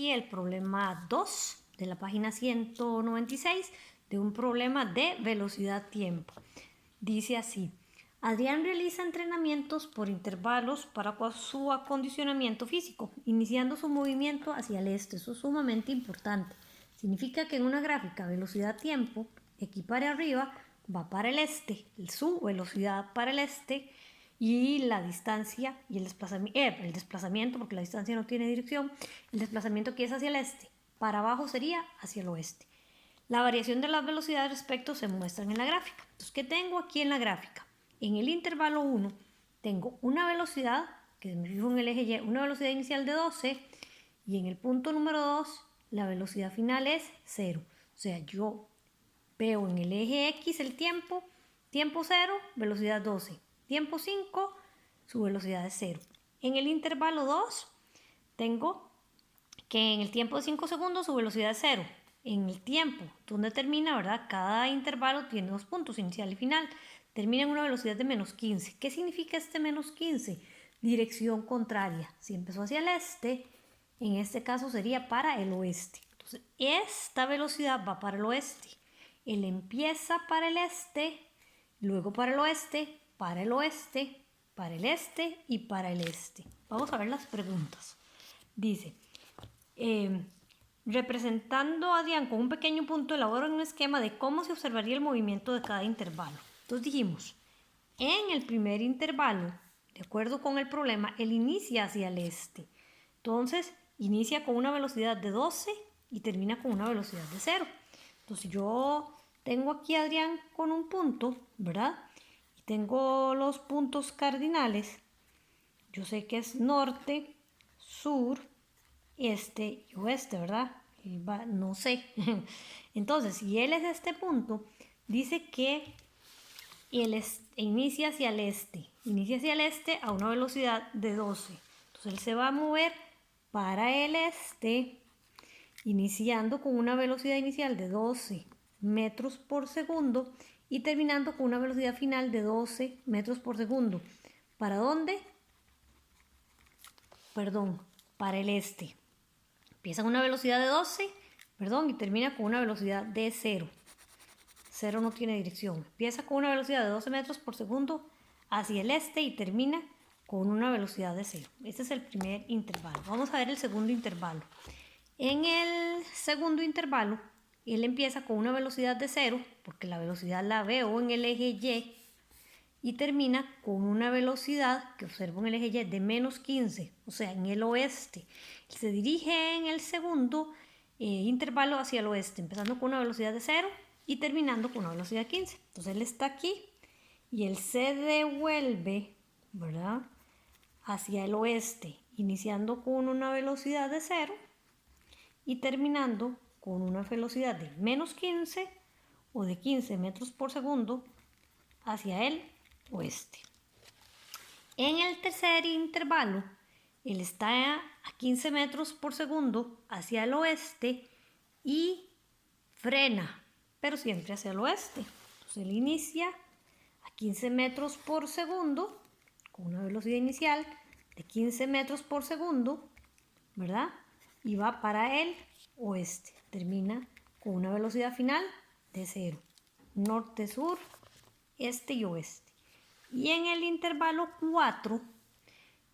aquí el problema 2 de la página 196 de un problema de velocidad-tiempo. Dice así: Adrián realiza entrenamientos por intervalos para su acondicionamiento físico, iniciando su movimiento hacia el este. Eso es sumamente importante. Significa que en una gráfica velocidad-tiempo, equipare arriba va para el este, su velocidad para el este, y la distancia y el desplazamiento, porque la distancia no tiene dirección, el desplazamiento que es hacia el este, para abajo sería hacia el oeste. La variación de las velocidades respecto se muestran en la gráfica. Entonces, ¿qué tengo aquí en la gráfica? En el intervalo 1 tengo una velocidad, que me fijo en el eje Y, una velocidad inicial de 12, y en el punto número 2 la velocidad final es 0. O sea, yo veo en el eje X el tiempo 0, velocidad 12. Tiempo 5, su velocidad es 0. En el intervalo 2 tengo que en el tiempo de 5 segundos su velocidad es 0. En el tiempo donde termina, ¿verdad? Cada intervalo tiene dos puntos, inicial y final. Termina en una velocidad de menos 15. ¿Qué significa este menos 15? Dirección contraria. Si empezó hacia el este, en este caso sería para el oeste. Entonces, esta velocidad va para el oeste. Él empieza para el este, luego para el oeste, para el oeste, para el este y para el este. Vamos a ver las preguntas. Dice, representando a Adrián con un pequeño punto, elabora un esquema de cómo se observaría el movimiento de cada intervalo. Entonces dijimos, en el primer intervalo, de acuerdo con el problema, él inicia hacia el este. Entonces, inicia con una velocidad de 12 y termina con una velocidad de 0. Entonces, yo tengo aquí a Adrián con un punto, ¿verdad? Y tengo los puntos cardinales. Yo sé que es norte, sur, este y oeste, ¿verdad? No sé. Entonces, si él es este punto, dice que él inicia hacia el este a una velocidad de 12. Entonces, él se va a mover para el este, iniciando con una velocidad inicial de 12 metros por segundo y terminando con una velocidad final de 12 metros por segundo. ¿Para dónde? Perdón, para el este. Empieza con una velocidad de 12, y termina con una velocidad de 0. 0 no tiene dirección. Empieza con una velocidad de 12 metros por segundo hacia el este y termina con una velocidad de 0. Este es el primer intervalo. Vamos a ver el segundo intervalo. En el segundo intervalo, él empieza con una velocidad de 0, porque la velocidad la veo en el eje Y, termina con una velocidad que observo en el eje Y de menos 15, o sea, en el oeste. Se dirige en el segundo intervalo hacia el oeste, empezando con una velocidad de 0 y terminando con una velocidad de 15. Entonces él está aquí y él se devuelve, ¿verdad?, hacia el oeste, iniciando con una velocidad de 0 y terminando con una velocidad de menos 15 o de 15 metros por segundo hacia el oeste. En el tercer intervalo, él está a 15 metros por segundo hacia el oeste y frena, pero siempre hacia el oeste. Entonces él inicia a 15 metros por segundo con una velocidad inicial de 15 metros por segundo, ¿verdad? Y va para el oeste. Termina con una velocidad final de 0. Norte, sur, este y oeste. Y en el intervalo 4,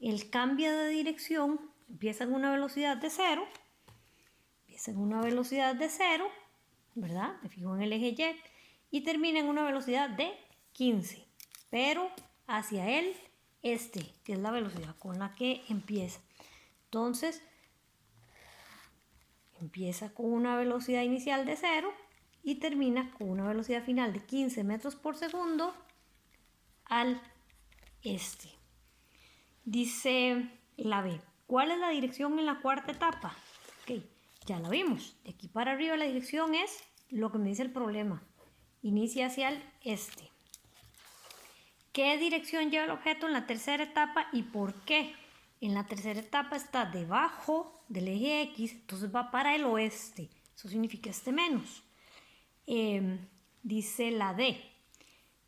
él cambia de dirección, empieza en una velocidad de 0, ¿verdad? Me fijo en el eje Y termina en una velocidad de 15, pero hacia el este, que es la velocidad con la que empieza. Entonces, empieza con una velocidad inicial de 0 y termina con una velocidad final de 15 metros por segundo al este. Dice la B, ¿cuál es la dirección en la cuarta etapa? Ok, ya la vimos. De aquí para arriba la dirección es lo que me dice el problema. Inicia hacia el este. ¿Qué dirección lleva el objeto en la tercera etapa y por qué? En la tercera etapa está debajo del eje X, entonces va para el oeste. Eso significa este menos. Dice la D.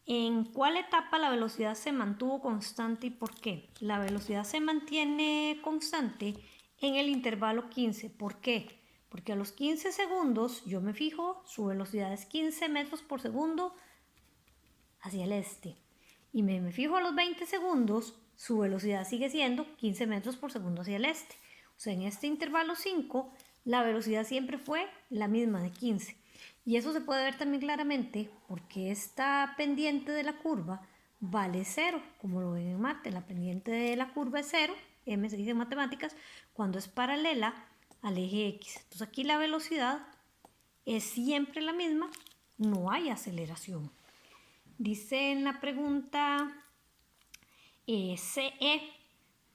¿En cuál etapa la velocidad se mantuvo constante y por qué? La velocidad se mantiene constante en el intervalo 15. ¿Por qué? Porque a los 15 segundos yo me fijo, su velocidad es 15 metros por segundo hacia el este. Y me fijo a los 20 segundos, su velocidad sigue siendo 15 metros por segundo hacia el este. O sea, en este intervalo 5, la velocidad siempre fue la misma de 15. Y eso se puede ver también claramente porque esta pendiente de la curva vale 0, como lo ven en mate. La pendiente de la curva es 0, M se dice en matemáticas, cuando es paralela al eje X. Entonces aquí la velocidad es siempre la misma, no hay aceleración. Dice en la pregunta CE,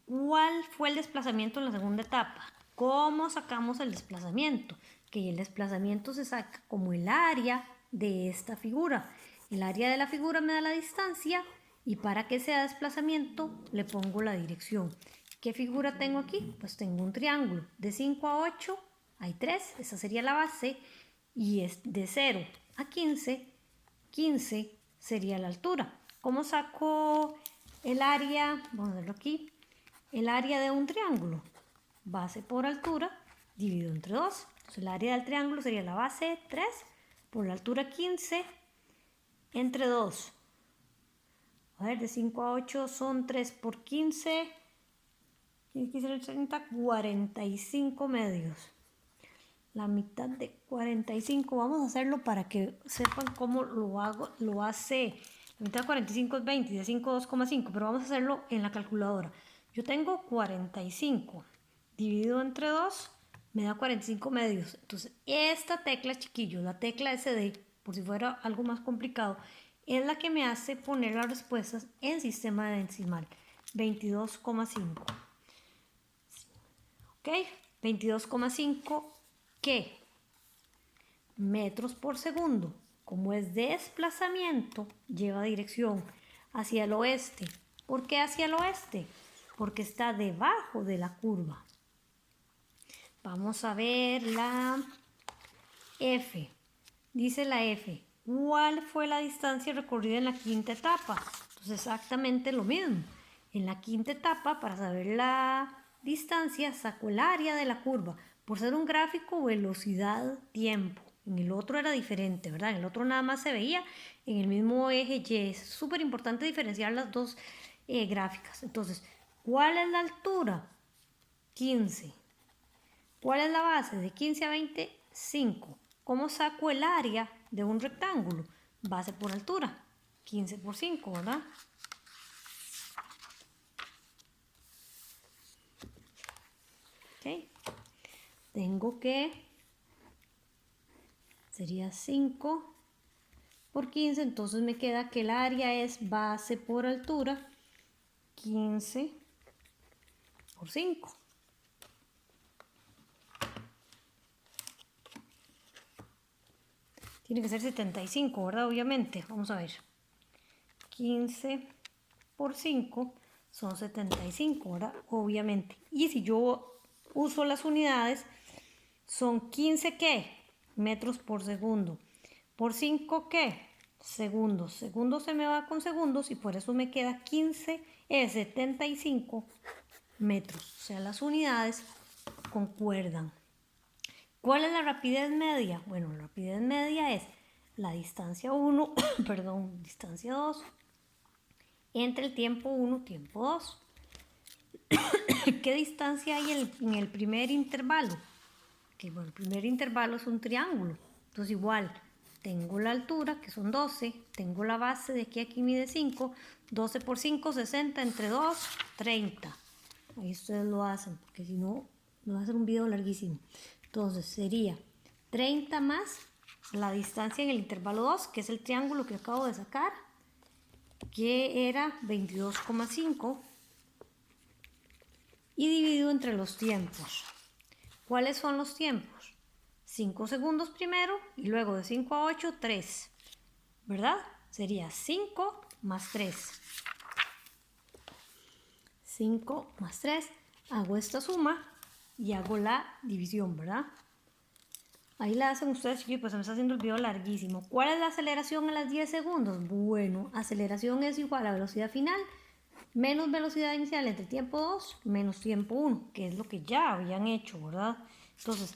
¿cuál fue el desplazamiento en la segunda etapa? ¿Cómo sacamos el desplazamiento? Que el desplazamiento se saca como el área de esta figura. El área de la figura me da la distancia y para que sea desplazamiento le pongo la dirección. ¿Qué figura tengo aquí? Pues tengo un triángulo. De 5 a 8 hay 3, esa sería la base. Y es de 0 a 15, 15 sería la altura. ¿Cómo saco el área? Vamos a verlo aquí. El área de un triángulo. Base por altura dividido entre 2. Entonces el área del triángulo sería la base 3 por la altura 15 entre 2. A ver, de 5 a 8 son 3 por 15. 30, 45 medios. La mitad de 45. Vamos a hacerlo para que sepan cómo lo hago. Lo hace. La mitad de 45 es 20 y de 5 2,5. Pero vamos a hacerlo en la calculadora. Yo tengo 45 dividido entre 2 me da 45 medios. Entonces esta tecla, chiquillos, la tecla SD, por si fuera algo más complicado, es la que me hace poner las respuestas en sistema decimal. 22,5. ¿Ok? 22,5 ¿qué? Metros por segundo. Como es desplazamiento, lleva dirección hacia el oeste. ¿Por qué hacia el oeste? Porque está debajo de la curva. Vamos a ver la F. Dice la F. ¿Cuál fue la distancia recorrida en la quinta etapa? Entonces exactamente lo mismo. En la quinta etapa, para saber la distancia, saco el área de la curva. Por ser un gráfico, velocidad, tiempo. En el otro era diferente, ¿verdad? En el otro nada más se veía en el mismo eje Y. Es súper importante diferenciar las dos gráficas. Entonces, ¿cuál es la altura? 15. ¿Cuál es la base? De 15 a 20, 5. ¿Cómo saco el área de un rectángulo? Base por altura. 15 por 5, ¿verdad? Ok. Tengo que... sería 5 por 15. Entonces me queda que el área es base por altura. 15 por 5. Tiene que ser 75, ¿verdad? Obviamente. Vamos a ver. 15 por 5 son 75, ¿verdad? Obviamente. Y si yo uso las unidades, son 15, ¿qué? Metros por segundo. Por 5, ¿qué? Segundos. Segundos se me va con segundos y por eso me queda 15, 75 metros. O sea, las unidades concuerdan. ¿Cuál es la rapidez media? Bueno, la rapidez media es la distancia 1, perdón, distancia 2, entre el tiempo 1, tiempo 2. ¿Qué distancia hay en el primer intervalo? Que bueno, el primer intervalo es un triángulo. Entonces igual, tengo la altura, que son 12, tengo la base de aquí a aquí mide 5, 12 por 5, 60, entre 2, 30. Ahí ustedes lo hacen, porque si no, me va a hacer un video larguísimo. Entonces sería 30 más la distancia en el intervalo 2, que es el triángulo que acabo de sacar, que era 22,5, y dividido entre los tiempos. ¿Cuáles son los tiempos? 5 segundos primero y luego de 5 a 8, 3. ¿Verdad? Sería 5 más 3. 5 más 3. Hago esta suma y hago la división, ¿verdad? Ahí la hacen ustedes, chicos, pues se me está haciendo el video larguísimo. ¿Cuál es la aceleración a las 10 segundos? Bueno, aceleración es igual a velocidad final menos velocidad inicial entre tiempo 2 menos tiempo 1, que es lo que ya habían hecho, ¿verdad? Entonces,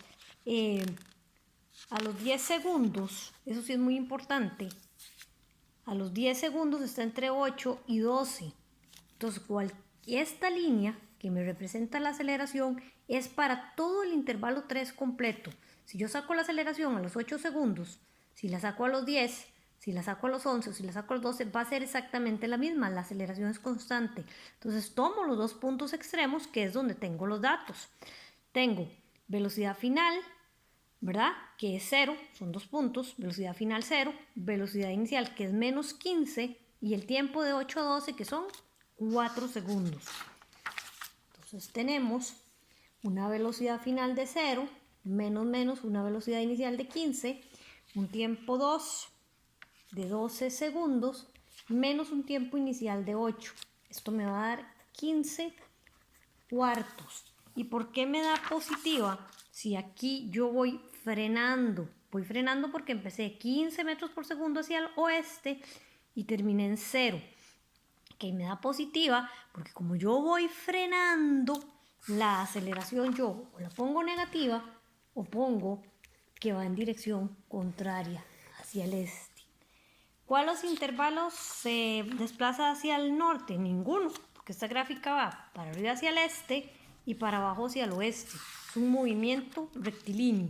a los 10 segundos, eso sí es muy importante, a los 10 segundos está entre 8 y 12. Entonces, esta línea que me representa la aceleración es para todo el intervalo 3 completo. Si yo saco la aceleración a los 8 segundos, si la saco a los 10, si la saco a los 11 o si la saco a los 12, va a ser exactamente la misma. La aceleración es constante. Entonces tomo los dos puntos extremos, que es donde tengo los datos. Tengo velocidad final, ¿verdad? Que es 0, son 2 puntos. Velocidad final 0, velocidad inicial que es menos 15 y el tiempo de 8 a 12 que son 4 segundos. Entonces tenemos una velocidad final de 0, menos una velocidad inicial de 15, un tiempo 2 de 12 segundos, menos un tiempo inicial de 8. Esto me va a dar 15 cuartos. ¿Y por qué me da positiva? Si aquí yo voy frenando porque empecé 15 metros por segundo hacia el oeste y terminé en 0. Que me da positiva porque como yo voy frenando, la aceleración yo o la pongo negativa o pongo que va en dirección contraria hacia el este. ¿Cuáles intervalos se desplaza hacia el norte? Ninguno, porque esta gráfica va para arriba hacia el este y para abajo hacia el oeste. Es un movimiento rectilíneo.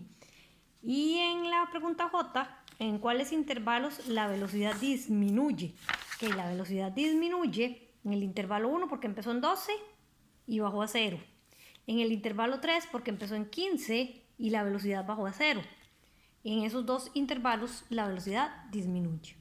Y en la pregunta J, ¿en cuáles intervalos la velocidad disminuye? Que la velocidad disminuye en el intervalo 1 porque empezó en 12 y bajó a 0. En el intervalo 3 porque empezó en 15 y la velocidad bajó a 0. En esos dos intervalos la velocidad disminuye.